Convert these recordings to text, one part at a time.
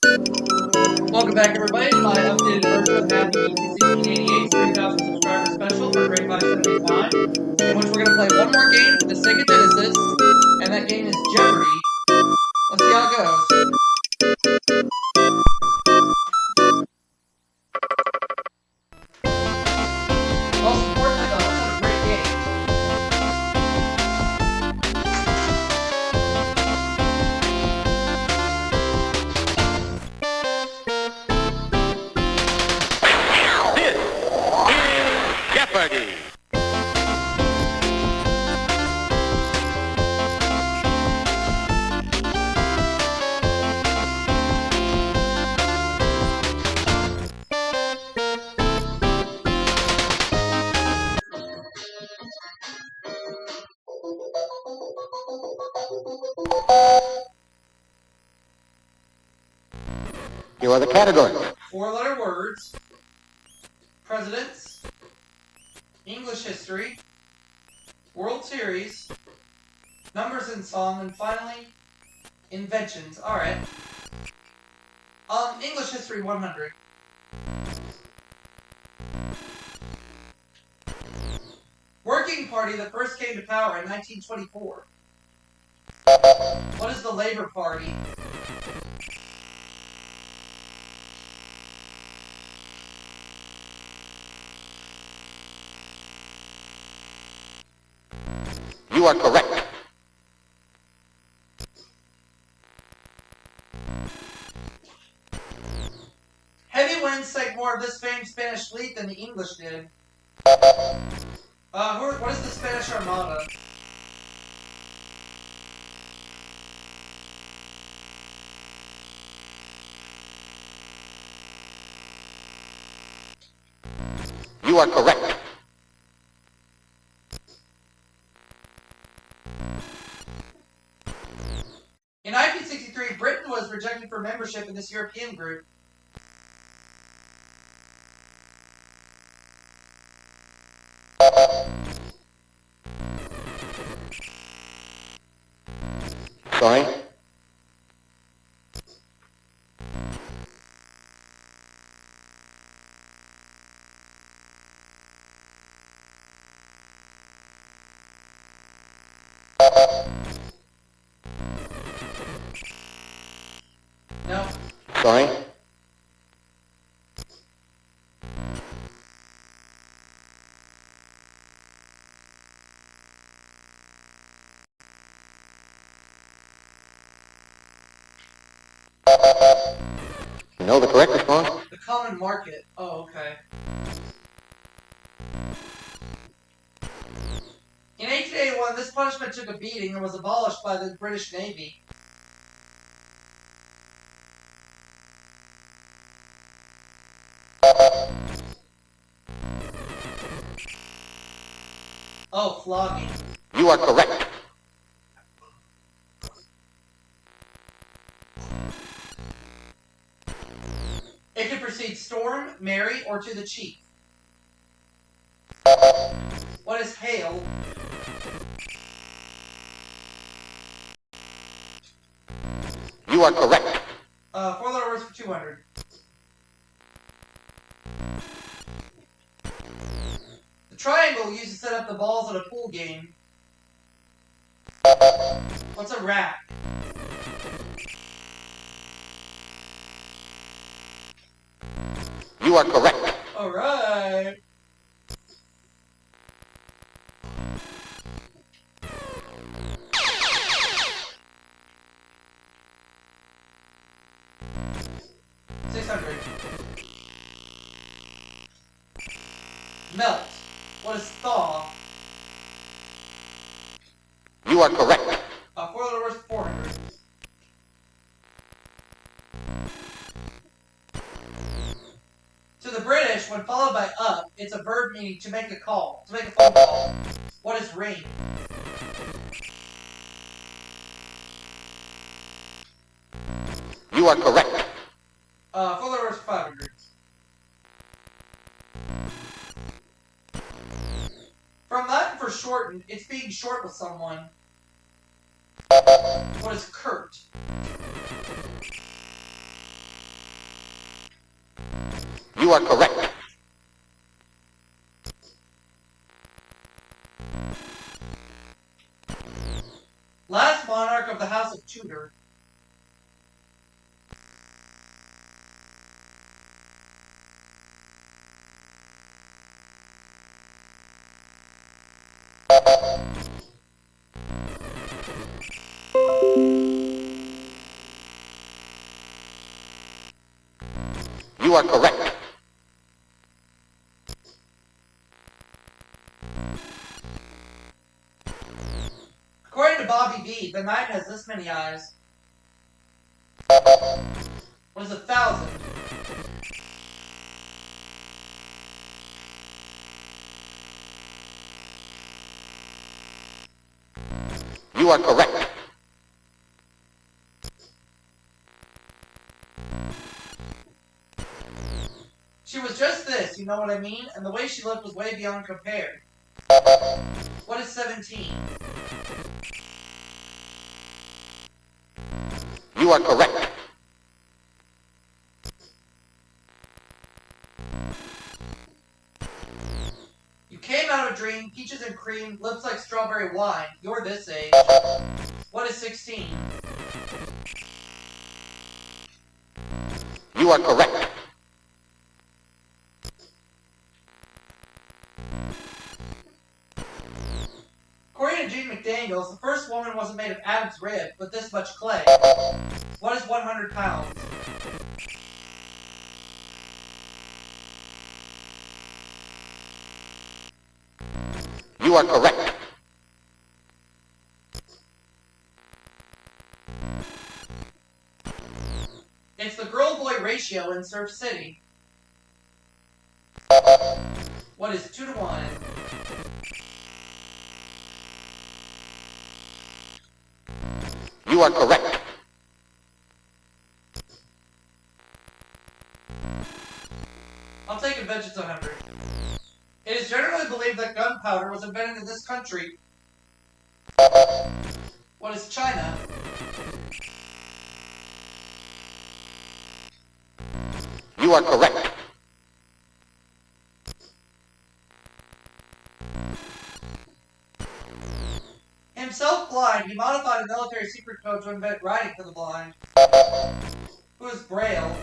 Welcome back, everybody, to my updated version of MathewV21688's 3,000 subscriber special for grapebuy789, in which we're going to play one more game for the Sega Genesis, and that game is Jeopardy. Let's see how it goes. Most importantly, though, let's have a great game. Jeopardy! Here are the categories. 4-letter words, presidents, English history, World Series, numbers in song, and finally, inventions. Alright. English history 100. Working Party that first came to power in 1924. What is the Labor Party? You are correct. Heavy winds sank more of this famed Spanish fleet than the English did. What is the Spanish Armada? You are correct. In 1963, Britain was rejected for membership in this European group. Sorry? No. Sorry? You know the correct response? The common market. Oh, okay. In 1881, this punishment took a beating and was abolished by the British Navy. Oh, flogging. You are correct. It can precede storm, merry, or to the chief. What is hail? You are correct. 4-letter words for 200. The triangle used to set up the balls at a pool game. What's a rack? You are correct. Alright. $600. Melt. What is thaw? You are correct. 4-letter words for 400. To the British, when followed by up, it's a verb meaning to make a call, to make a phone call. What is ring? You are correct. 4-letter words for 500. From Latin for shortened, it's being short with someone. What is curt? You are correct. Last monarch of the House of Tudor. You are correct. According to Bobby V, the night has this many eyes. What is 1,000? You are correct. She was just this, you know what I mean? And the way she looked was way beyond compare. What is 17? You are correct. You came out of a dream, peaches and cream, lips like strawberry wine. You're this age. What is 16? You are correct. According to Gene McDaniels, the first woman wasn't made of Adam's rib, but this much clay. What is 100 pounds? You are correct. It's the girl-boy ratio in Surf City. What is 2 to 1? You are correct. I'll take Inventions 100. It is generally believed that gunpowder was invented in this country. What is China? You are correct. Himself blind, he modified a military secret code to invent writing for the blind. Who is Braille?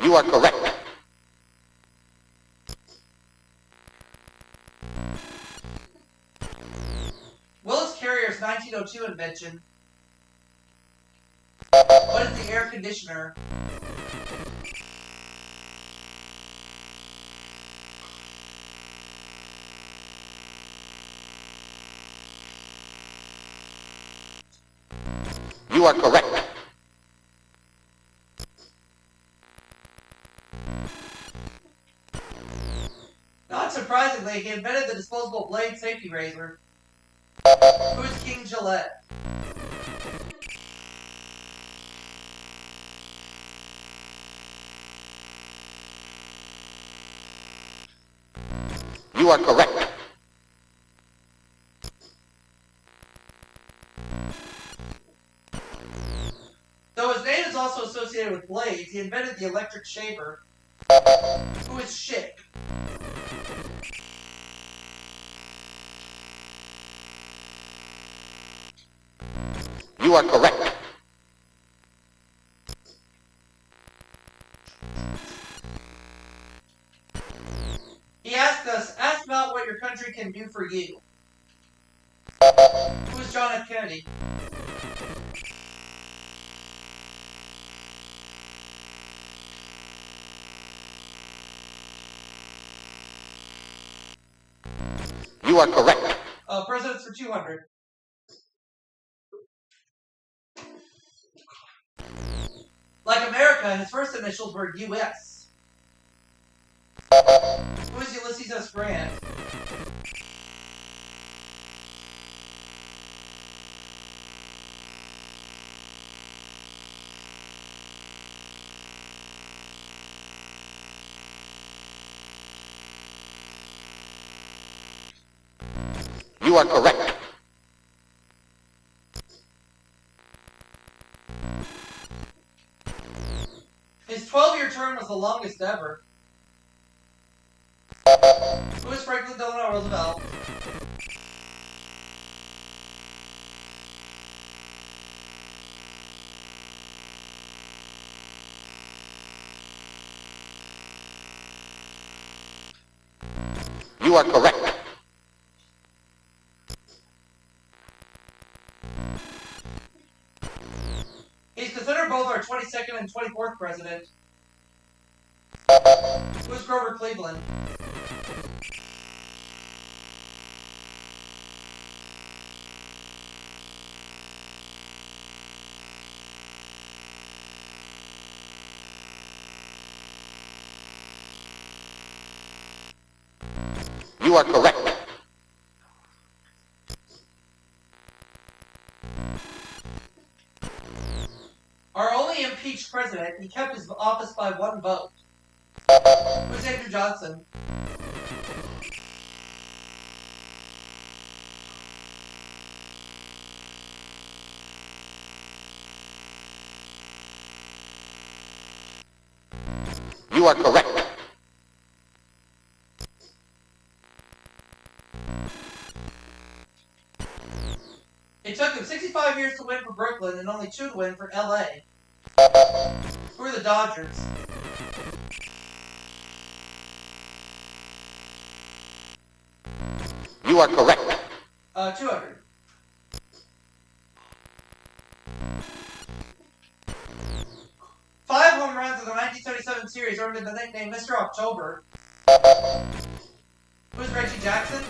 You are correct. Willis Carrier's 1902 invention. What is the air conditioner? You are correct. Not surprisingly, he invented the disposable blade safety razor. Who is King Gillette? You are correct. Though his name is also associated with blades, he invented the electric shaver. Who is Schick? You are correct. He asked us, ask about what your country can do for you. Who is John F. Kennedy? You are correct. Presidents for 200. Like America, his first initials were U.S. Who is Ulysses S. Grant? You are correct. 4-year term was the longest ever. Who is Franklin Delano Roosevelt? You are correct. He's considered both our 22nd and 24th president. Who is Grover Cleveland? You are correct. Our only impeached president, he kept his office by 1 vote. Who's Andrew Johnson? You are correct. It took him 65 years to win for Brooklyn and only 2 to win for LA. Who are the Dodgers? You are correct. 200. Five home runs in the 1977 series earned him the nickname Mr. October. Who's Reggie Jackson?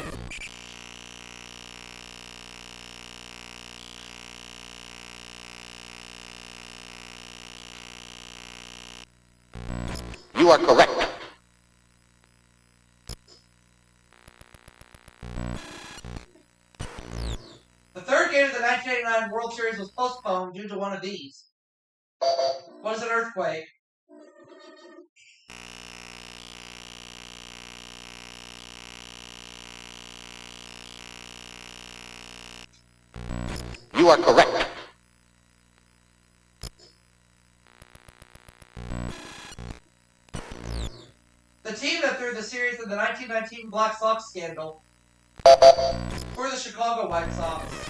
You are correct. The third game of the 1989 World Series was postponed due to one of these. What is an earthquake? You are correct. The team that threw the series in the 1919 Black Sox scandal. Who are the Chicago White Sox?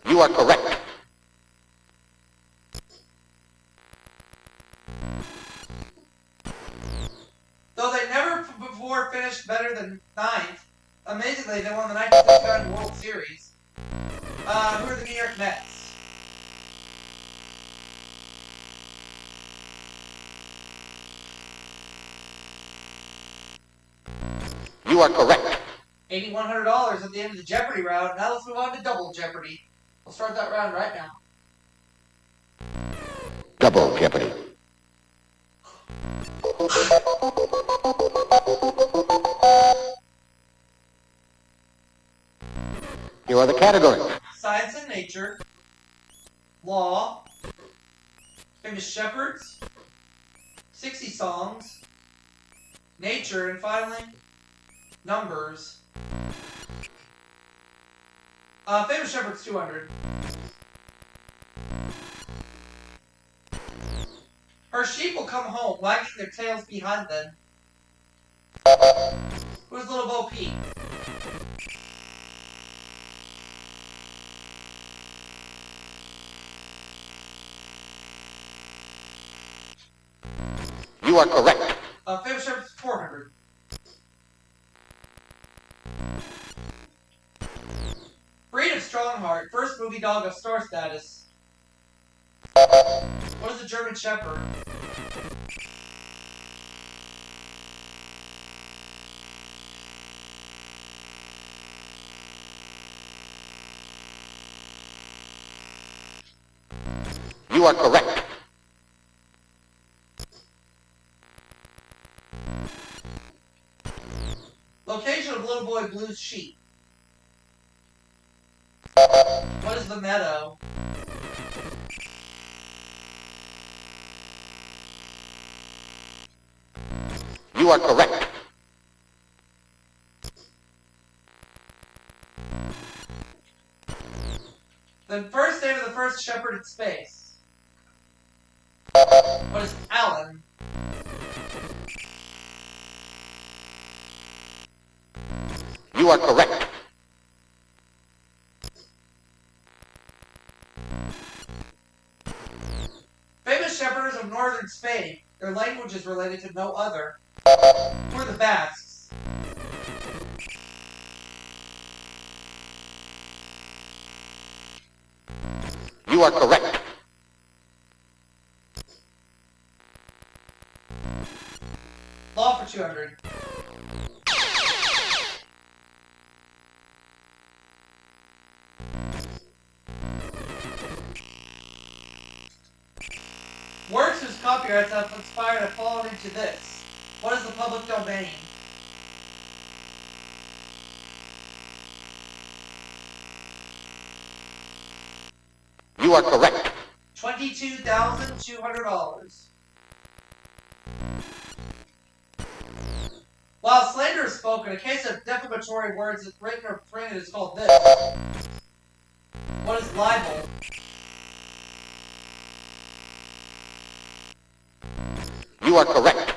You are correct. Though they never before finished better than 9th, amazingly they won the 1969 World Series. Who are the New York Mets? You are correct. $8,100 at the end of the Jeopardy round. Now let's move on to Double Jeopardy. We'll start that round right now. Double Jeopardy. Here are the categories. Science and nature, law, famous shepherds, 60 songs, nature, and finally, numbers. Famous shepherds 200. Her sheep will come home, wagging their tails behind them. Who's Little Bo Peep? You are correct. Famous shepherds 400. Breed of Strongheart, first movie dog of star status. What is a German Shepherd? You are correct. Location of Little Boy Blue's sheep. What is the meadow? You are correct. The first name of the first shepherd in space. What is Alan? You are correct. Famous shepherds of northern Spain. Their language is related to no other. Who are the Basques? You are correct. Law for 200. Works whose copyrights have expired have fallen into this. What is the public domain? You are correct. $22,200. While slander is spoken, a case of defamatory words written or printed is called this. What is libel? You are correct.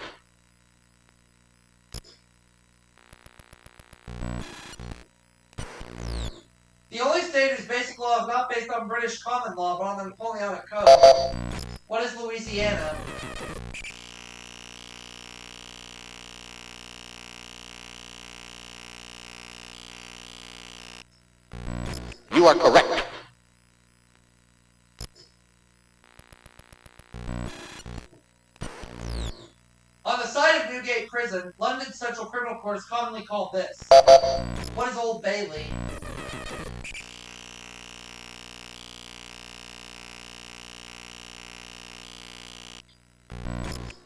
The only state whose basic law is not based on British common law, but on the Napoleonic Code. What is Louisiana? You are correct. On the site of Newgate Prison, London's Central Criminal Court is commonly called this. What is Old Bailey?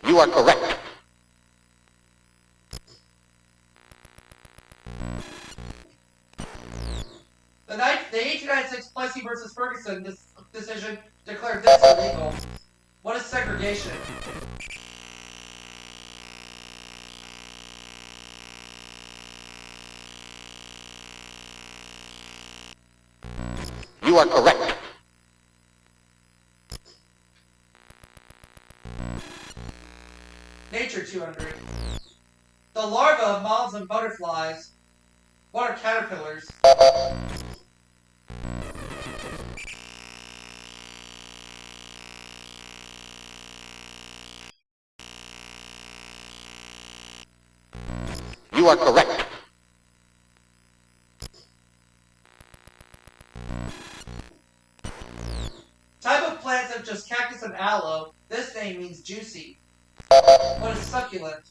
You are correct. The 1896 Plessy versus Ferguson decision declared this illegal. What is segregation? You are correct. Nature 200. The larvae of moths and butterflies. What are caterpillars? You are correct. Type of plants such as cactus and aloe. This name means juicy. What is succulent?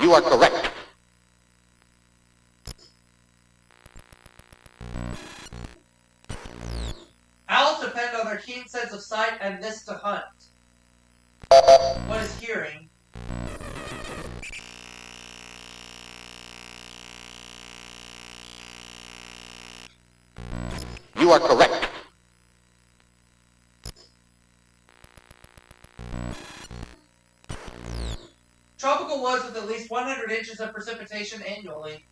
You are correct. Owls depend on their keen sense of sight and this to hunt. What is hearing? You are correct. Tropical woods with at least 100 inches of precipitation annually.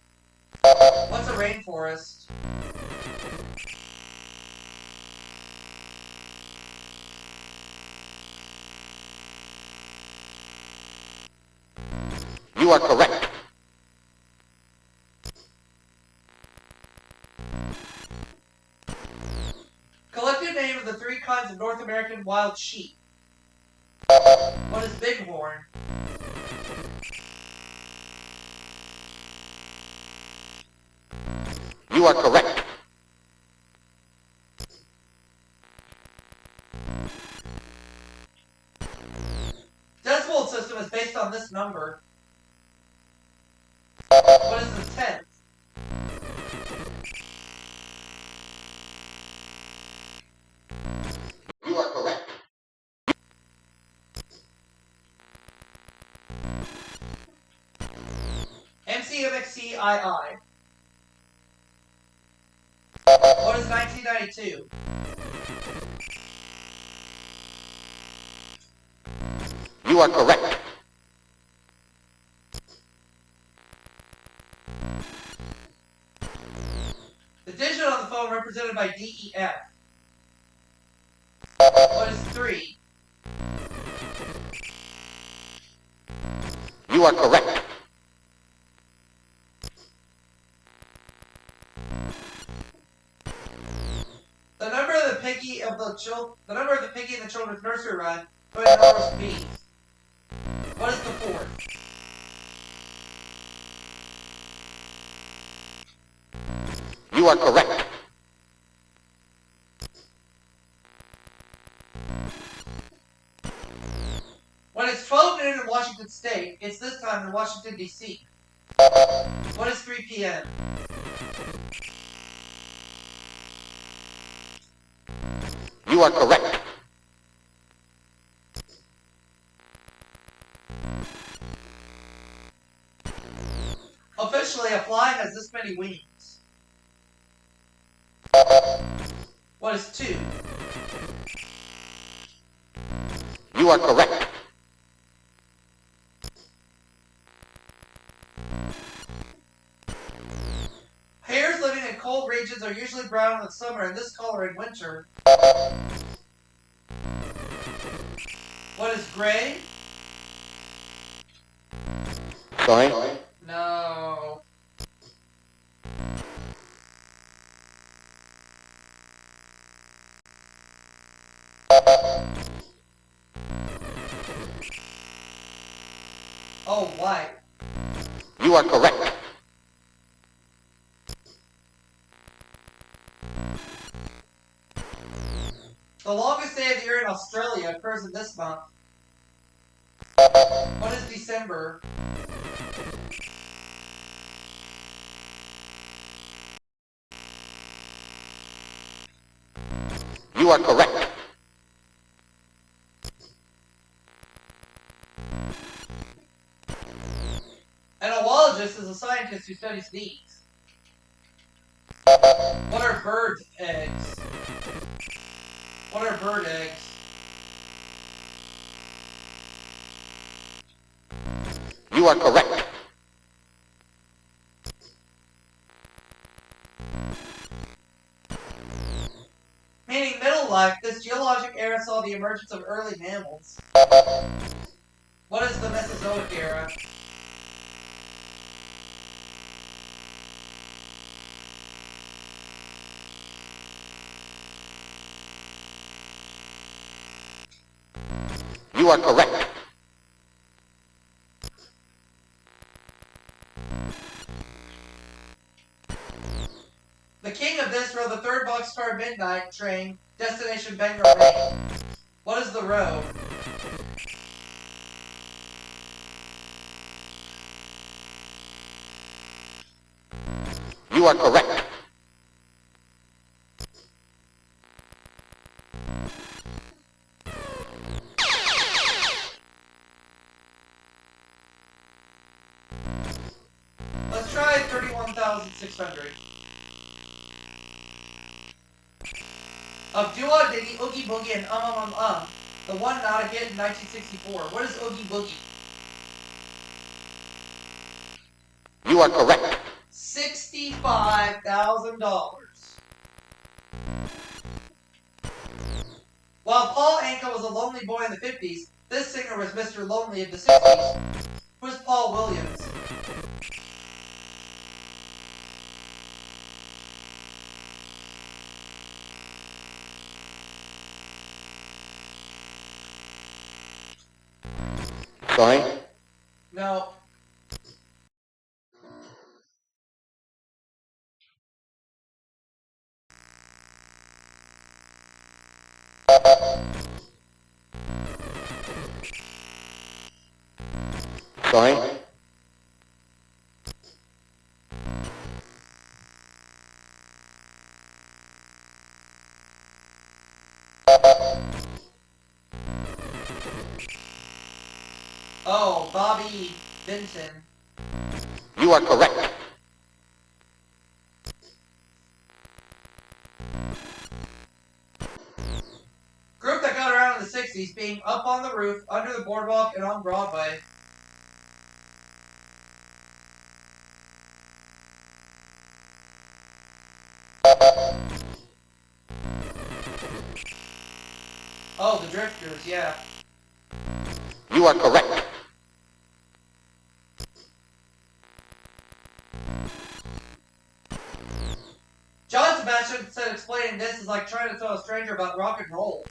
What's a rainforest? You are correct. Collective name of the three kinds of North American wild sheep. What is bighorn? You are correct. Decimal system is based on this number. What is the tenth? You are correct. MCMXCII. What is 1992? You are correct. phone represented by DEF? What is 3? You are correct. The number of the piggy in the children's nursery rhyme, but in roast beef. What is the 4th? You are correct. When it's 12 noon in Washington State, it's this time in Washington, D.C. What is 3 p.m.? You are correct. Officially, a fly has this many wings. What is 2? You are correct. Hares living in cold regions are usually brown in the summer and this color in winter. What is gray? Sorry? No. Oh, white. You are correct. The longest day of the year in Australia occurs in this month. What is December? You are correct. An oologist is a scientist who studies these. What are bird eggs? What are bird eggs? You are correct. Meaning middle life, this geologic era saw the emergence of early mammals. What is the Mesozoic era? You are correct. The king of this rode the 3rd Boxcar Midnight train, destination Bangor, Maine. What is the road? You are correct. Let's try 31,600. Of Dua Diggy, Oogie Boogie, and the one not a hit in 1964. What is Oogie Boogie? You are correct. $65,000. While Paul Anka was a lonely boy in the 50s, this singer was Mr. Lonely in the 60s. Who's Paul Williams? Sorry? No. Sorry? Oh, Bobby Benton. You are correct. Group that got around in the 60s, being Up on the Roof, Under the Boardwalk, and On Broadway. Oh, the drifters, yeah. You are correct. John Sebastian said explaining this is like trying to tell a stranger about rock and roll.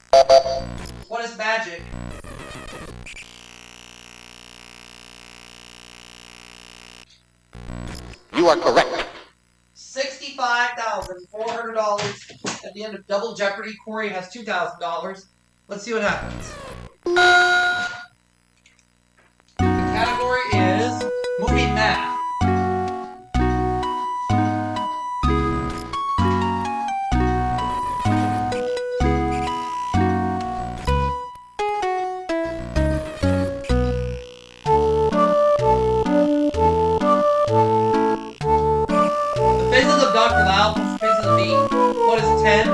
What is magic? You are correct. $65,400 at the end of Double Jeopardy. Corey has $2,000. Let's see what happens. The category is movie math. Dr. Lau plus Pieces of Meat. What is 10?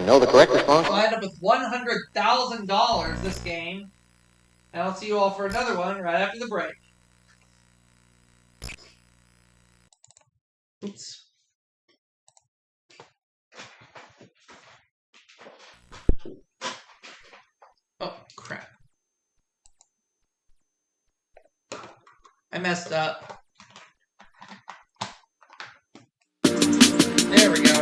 No, the correct response. So I end up with $100,000 this game. And I'll see you all for another one right after the break. Oops. Oh, crap. I messed up. There we go.